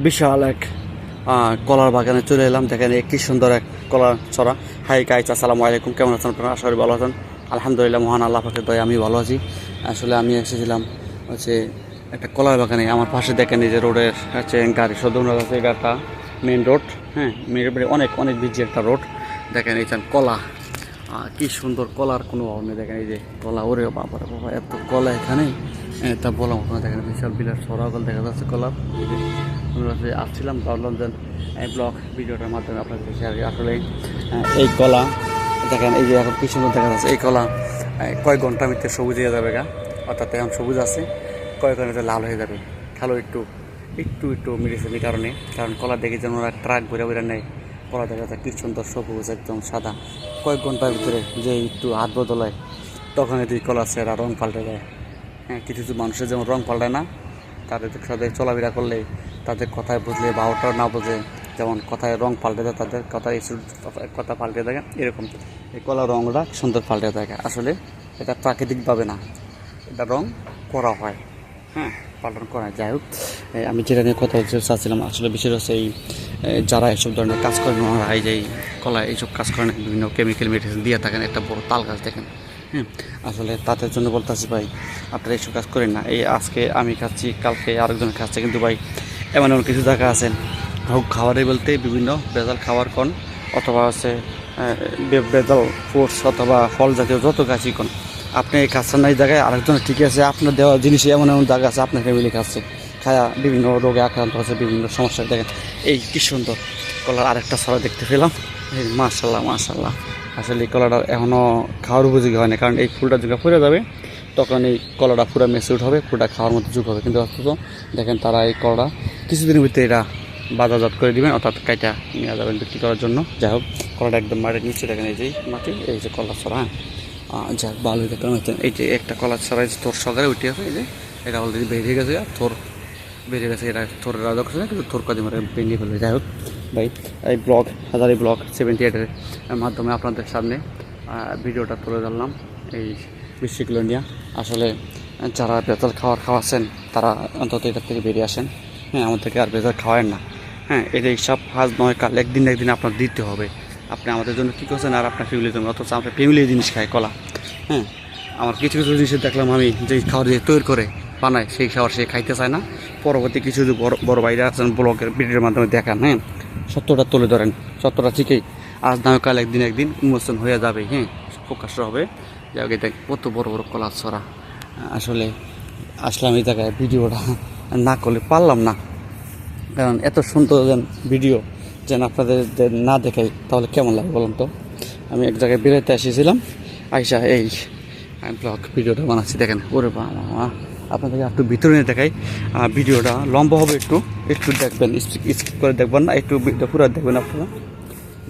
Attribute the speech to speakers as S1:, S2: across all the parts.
S1: বিশাল এক কলার বাগানে চলে এলাম। দেখেন কি সুন্দর এক কলার ছড়া। হাই গাইস, আসসালামু আলাইকুম। কেমন আছেন আপনারা? আশা করি ভালো আছেন। আলহামদুলিল্লাহ, মহান আল্লাহ পাকের দয়ায় আমি ভালো আছি। আসলে আমি এসেছিলাম হচ্ছে একটা কলার বাগানে। আমার পাশে দেখেন এই যে রোডের হচ্ছে গাড়ি সদর আছে, গাড়িটা মেন রোড। হ্যাঁ, মেন রোডে অনেক অনেক বিজি একটা রোড। দেখেন এই কলা, কি সুন্দর কলার কোনো অভাব নেই। দেখেন এই যে কলা, ওরে বাবা বাবা, এত কলা এখানে তা বললাম আপনারা। দেখেন বিশাল বিলাস সরাগল দেখা যাচ্ছে কলার। আসছিলাম, ভাবলাম যে এই ব্লগ ভিডিওটার মাধ্যমে আপনাদের শেয়ার করি। আসলে এই কলা দেখেন এই যে এখন কি সুন্দর দেখা যাচ্ছে। এই কলা কয়েক ঘন্টার ভিতরে সবুজ হয়ে যাবে গা, অর্থাৎ এখন সবুজ আছে, কয়েক ঘন্টা লাল হয়ে যাবে। খালো একটু একটু একটু মেডিসিনের কারণ কলা দেখে যেন ওরা ট্রাক ঘুরে ঘুরে নেয়। কলা দেখা যায় কি সুন্দর সবুজ একদম সাদা। কয়েক ঘন্টার ভিতরে যে একটু হাত বদলায় তখন এই কলা চেহারা রং পাল্টে যায়। হ্যাঁ, কিছু কিছু মানুষের যেমন রং পাল্টায় না, তাদের সাথে চলাফেরা করলে, তাদের কথায় বুঝলে বা ওটাও না বোঝে, যেমন কথায় রং পাল্টে যায়, তাদের কথায় কথা পাল্টে থাকে, এরকম এই কলা রংটা সুন্দর পাল্টে থাকে। আসলে এটা প্রাকৃতিকভাবে না, এটা রং করা হয়। হ্যাঁ, পালন করা। যাই হোক, আমি যেটা নিয়ে কথা বলতে চাচ্ছিলাম, আসলে বিশেষ হচ্ছে এই যারা এইসব ধরনের কাজ করেন, ওনারা এই যে কলা এইসব কাজ করেন বিভিন্ন কেমিক্যাল মেডিসিন দিয়ে থাকেন। একটা বড় তাল গাছ দেখেন। হ্যাঁ, আসলে তাদের জন্য বলতেছি ভাই, আপনারা এইসব কাজ করেন না। এই আজকে আমি খাচ্ছি, কালকে আরেকজন খাচ্ছে, কিন্তু ভাই এমন এমন কিছু জায়গা আছেন হোক খাবারে বলতে বিভিন্ন ভেজাল খাবার কন, অথবা হচ্ছে ভেজাল ফ্রুটস অথবা ফল জাতীয় যত গাছই কন, আপনি এই খাচ্ছেন না এই জায়গায়, আরেকজনের ঠিক আছে আপনার দেওয়া জিনিসে এমন এমন জায়গা আছে আপনার ফ্যামিলি খাচ্ছে, খায়া বিভিন্ন রোগে আক্রান্ত হচ্ছে, বিভিন্ন সমস্যা। দেখেন এই কি সুন্দর কলার আরেকটা ছড়া দেখতে পেলাম। এই মাশাল্লাহ মাশাল্লাহ। আসলে এই কলাটা এখনও খাওয়ার উপযোগী হয় না, কারণ এই ফুলটা যখন ফুলে যাবে তখন এই কলাটা পুরো ম্যাচিউরড হবে, পুরোটা খাওয়ার মতো যোগ হবে। কিন্তু অথচ দেখেন তারা এই কলাটা কিছুদিনের ভিতরে এটা বাজারজাত করে দিবেন, অর্থাৎ কাইটা নিয়ে যাবেন বিক্রি করার জন্য। যাই হোক, কলাটা একদম মাটির নিচে দেখেন, এই যে মাটি, এই যে কলা ছড়া। যাক, ভালোই দেখলাম। এই যে একটা কলার ছড়াই থোর সকালে উঠে আছে, এই যে এটা অলরেডি বেরিয়ে গেছে, আর থোর বেরিয়ে গেছে। এটা থোরের রাজা করছে না, কিন্তু থোর কাজে মানে বেরিয়ে ফেলবে। যাই হোক ভাই, এই ব্লগ হাজারি ব্লগ 78-এর মাধ্যমে আপনাদের সামনে ভিডিওটা তুলে ধরলাম এই বিষয়গুলো নিয়ে। আসলে যারা ভেজাল খাওয়াচ্ছেন তারা অন্তত এটার থেকে বেরিয়ে আসেন। হ্যাঁ, আমাদেরকে আর ভেজাল খাওয়ায়েন না। হ্যাঁ, এটা সব কাজ নয়, কাল একদিন আপনার দিতে হবে। আপনি আমাদের জন্য কী করছেন আর আপনার ফ্যামিলির জন্য, অথচ আমরা ফ্যামিলি জিনিস খাই কলা। হ্যাঁ, আমার কিছু কিছু জিনিস দেখলাম আমি, যে খাবার দিয়ে তৈরি করে বানায় সেই খাবার সে খাইতে চায় না। পরবর্তী কিছু বড় বাইরে আছেন ব্লগের ভিডিওর মাধ্যমে দেখান। হ্যাঁ, সত্যটা তুলে ধরেন, সত্যটা ঠিকই আজ না কাল একদিন উন্মোচন হয়ে যাবে। হ্যাঁ, প্রকাশ হবে। যাই হোক, দেখ কত বড় বড় কলা ছড়া। আসলে আসলাম এই জায়গায় ভিডিওটা না করলে পারলাম না, কারণ এত সুন্দর ভিডিও যেন আপনাদের না দেখাই তাহলে কেমন লাগে বলুন তো। আমি এক জায়গায় বেরোতে এসেছিলাম, আইসা এই ব্লগ ভিডিওটা বানাচ্ছি। দেখেন ওরে বাবা, আপনাদেরকে একটু ভিতরে নিয়ে দেখাই। ভিডিওটা লম্বা হবে, একটু একটু দেখবেন, স্কিপ করে দেখবেন না, একটু পুরো দেখবেন। আপনারা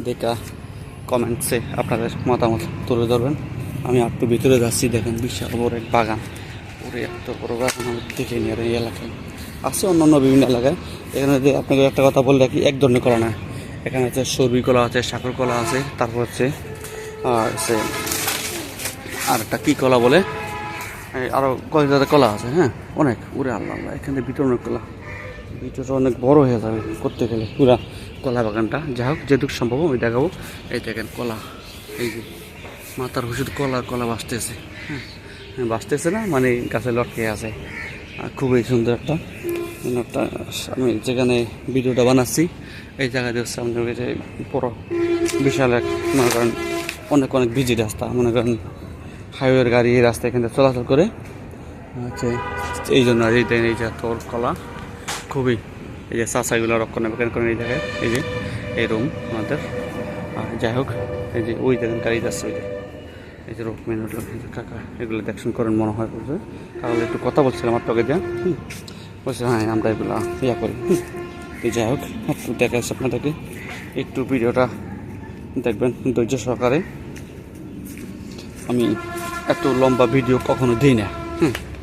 S1: দেখা কমেন্টসে আপনাদের মতামত তুলে ধরবেন। আমি একটু ভিতরে যাচ্ছি। দেখেন বিশাল বড় এক বাগান, ওরে এত বড় বাগান আমি দেখে নিয়ে এই এলাকায় আছে, অন্যান্য বিভিন্ন এলাকায়। এখানে যে আপনাকে একটা কথা বলে রাখি, এক ধরনের কলা না, এখানে হচ্ছে সরবি কলা আছে, সাকর কলা আছে, তারপর হচ্ছে আর একটা কী কলা বলে, আরও কয়েক জাতের কলা আছে। হ্যাঁ, অনেক, ওরে আল্লাহ আল্লাহ, এখানে ভিতরে অনেক কলা, ভিতরটা অনেক বড় হয়ে যাবে করতে গেলে পুরা কলা বাগানটা। যাই হোক, যেটুকু সম্ভব আমি দেখাবো। এই দেখেন কলা, এই যে মাথার হুসুদ কলা বাঁচতেছে। হ্যাঁ, বাঁচতেছে না মানে গাছে লটকে আছে। খুবই সুন্দর একটা আমি যেখানে ভিডিওটা বানাচ্ছি এই জায়গাতে হচ্ছে আমাদের যে বড় বিশাল এক, মনে করেন অনেক অনেক বিজি রাস্তা, মনে করেন হাইওয়ের গাড়ি এই রাস্তা এখানে চলাচল করে হচ্ছে। এই জন্য এই যে তোর কলা খুবই, এই যে চাষাগুলো রক্ষণাবেক্ষণ করেন এই জায়গায়, এই যে এই রুম আমাদের। যাই হোক, এই যে ওই দেখেন গাড়ি যাচ্ছে, ওই যে এই যে রোড মেন কাকা এগুলো দেখশন করেন মনে হয় বলছে। তাহলে একটু কথা বলছিলাম আমার টকে দিয়ে, বলছে হ্যাঁ আমরা এগুলো ইয়া করি। যাই হোক, একটু দেখাচ্ছি আপনাদেরকে, একটু ভিডিওটা দেখবেন ধৈর্য সহকারে। আমি এত লম্বা ভিডিও কখনো দিই না।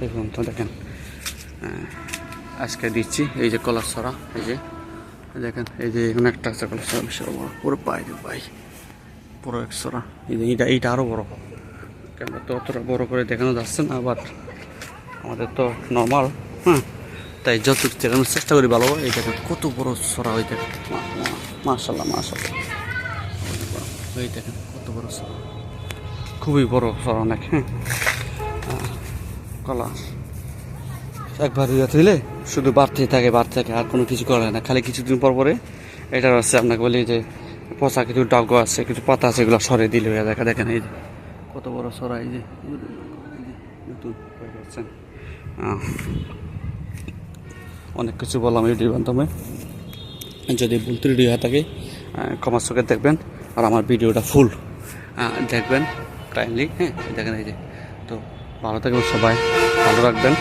S1: দেখুন তো, দেখেন আজকে দিচ্ছি। এই যে কলার ছড়া, এই যে দেখেন, এই যে এখানে একটা আছে কলার ছড়া, বিশাল বড়, পুরো পাই ভাই, পুরো এক ছড়া। এই যে এইটা আরও বড়, ক্যামেরা তো অতটা বড় করে দেখানো যাচ্ছে না, বাট আমাদের তো নর্মাল। হ্যাঁ, তাই যতটুকু দেখানোর চেষ্টা করি ভালো। এই দেখেন কত বড় সরা, ওই দেখেন মাশাল্লাহ মাশাল্লাহ, ওই দেখেন কত বড় সরা, খুবই বড় সরা অনেক। হ্যাঁ, কলা একবার ইয়ে থইলে শুধু বাড়তেই থাকে আর কোনো কিছু করে না, খালি কিছুদিন পর পরে এটার হচ্ছে আপনাকে বলি যে পচা কিছু ডাগ আছে, কিছু পাতা আছে, এগুলো সরে দিলে হয়ে দেখা দেখেন। এই যে কত বড় সরা, এই যে নতুন হয়ে যাচ্ছেন। অনেক কিছু বললাম ইউটিউব মাধ্যমে, যদি ভুল ত্রুটি হয়ে থাকে ক্ষমার চোখে দেখবেন, আর আমার ভিডিওটা ফুল দেখবেন কাইন্ডলি। হ্যাঁ, দেখেন এই যে, তো ভালো থাকবেন সবাই, ভালো রাখবেন।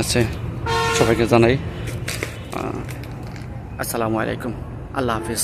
S1: আচ্ছা, সবাইকে জানাই আসসালামু আলাইকুম, আল্লাহ হাফিজ।